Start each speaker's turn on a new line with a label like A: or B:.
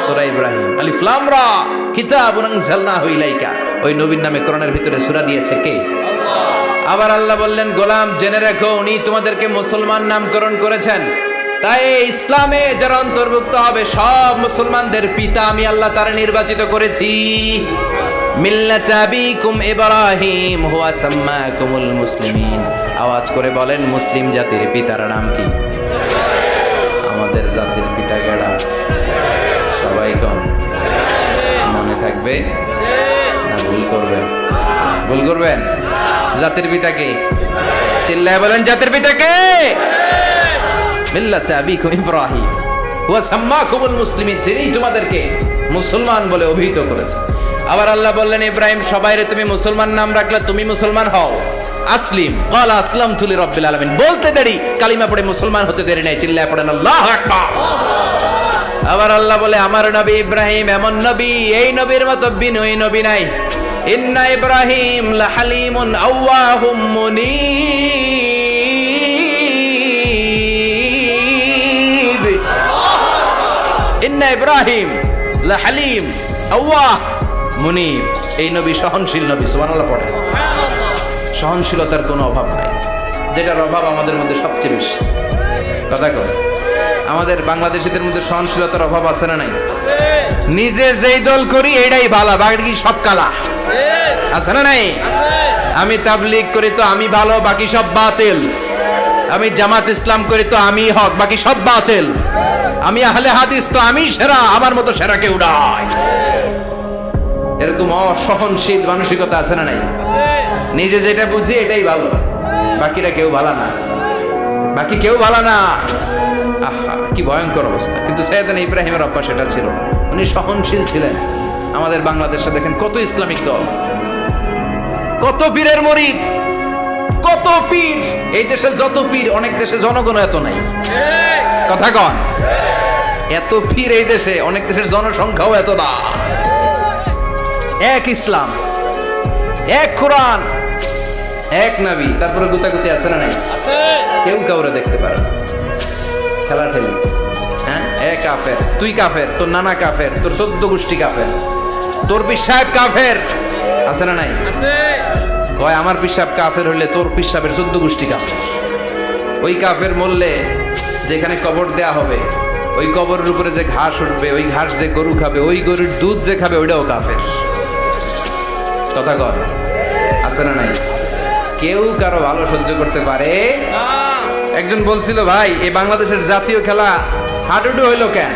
A: সূরা ইব্রাহিম, আলিফ লাম রা কিতাবুন আনজালনাহু ইলাইকা। ওই নবীর নামে কোরআনের ভিতরে সূরা দিয়েছে কে? আল্লাহ। আবার আল্লাহ বললেন, গোলাম জেনে রাখো উনি তোমাদেরকে মুসলমান নামকরণ করেছেন। তাই ইসলামে যারা অন্তর্ভুক্ত হবে সব মুসলমানদের পিতা আমি আল্লাহ তারা নির্বাচিত করেছি। মিল্লাত আবিকুম ইব্রাহিম হুয়া সাম্মাকুমুল মুসলিমিন। আওয়াজ করে বলেন, মুসলিম জাতির পিতার নাম কি? আমাদের জাতির পিতা কেডা? সবাই কোন? মনে থাকবে না ভুল করবেন? ভুল করবেন? জাতির পিতা কে? চিল্লায় বলেন, জাতির পিতা কে? মিল্লাত আবিকুম ইব্রাহিম ওয়া সাম্মাকুমুল মুসলিমিন, যিনি তোমাদেরকে মুসলমান বলে অভিহিত করেছে। আবার আল্লাহ বললেন, ইব্রাহিম সবাইরে তুমি মুসলমান নাম রাখলে, তুমি মুসলমান হও। আসলিম ক্বালা আসলামতু লিরাব্বিল আলামিন, বলতে দেরি, কালিমা পড়ে মুসলমান হতে দেরি নাই। চিল্লায় পড়েন আল্লাহু আকবার। আবার আল্লাহ বলে, আমার নবী ইব্রাহিম এমন নবী, এই নবীর মতো বিনয়ী নবী নাই। ইন্না ইব্রাহিম লাহালিমুন আওয়াহুম মুনীব। ইন্না ইব্রাহিম লাহালিম আওয়াহ মুনীব। এই নবী সহনশীল নবী। সুবহানাল্লাহ পড়েন। সহনশীলতার কোনো অভাব নাই, যেটার অভাব আমাদের মধ্যে সবচেয়ে বেশি। কথা কয়, আমাদের বাংলাদেশিদের মধ্যে সহনশীলতার অভাব আছে না নাই? নিজে যেই দল করি এইটাই ভালো, বাকি সব কালা। আছে না নাই? আমি তাবলীগ করি তো আমি ভালো, বাকি সব বাতিল। আমি জামাত ইসলাম করি তো আমি হক, বাকি সব বাতিল। আমি আহলে হাদিস তো আমি সেরা, আমার মতো সেরা কেউ নাই। এরকম অসহনশীল মানসিকতা আছে না নাই? নিজে যেটা বুঝি এটাই ভালো, বাকিরা কেউ ভালো না, বাকি কেউ ভালো না। আহা, কি ভয়ঙ্কর অবস্থা। কিন্তু সাইয়েদনা ইব্রাহিমের অভ্যাস সেটা ছিল না, উনি সহনশীল ছিলেন। আমাদের বাংলাদেশে দেখেন কত ইসলামিক দল, কত পীরের মুরিদ, কত পীর। এই দেশে যত পীর, অনেক দেশে জনগণ এত নাই। কথা কন, এত পীর এই দেশে, অনেক দেশের জনসংখ্যাও এত না। এক ইসলাম, এক কোরআন, এক নবী, তারপরে গুতাগুতি আছে না নাই? কেউ কাউরে দেখতে পারে না, খেলা ঠেলি। হ্যাঁ, এক কাফের, তুই কাফের, তোর নানা কাফের, তোর 14 গোষ্ঠী কাফের, তোর পিসাব কাফের। আছে না নাই? কয় আমার পিসাব কাফের হইলে তোর পিসাবের 14 গোষ্ঠী কাফের। ওই কাফের মরলে যেখানে কবর দেয়া হবে, ওই কবরের উপরে যে ঘাস উঠবে, ওই ঘাস যে গরু খাবে, ওই গরুর দুধ যে খাবে, ওইটাও কাফের। কথা কর, আছে না নাই? কেউ কারো ভালো সহ্য করতে পারে। একজন বলছিল, ভাই এই বাংলাদেশের জাতীয় খেলা হাডুডু হইলো কেন?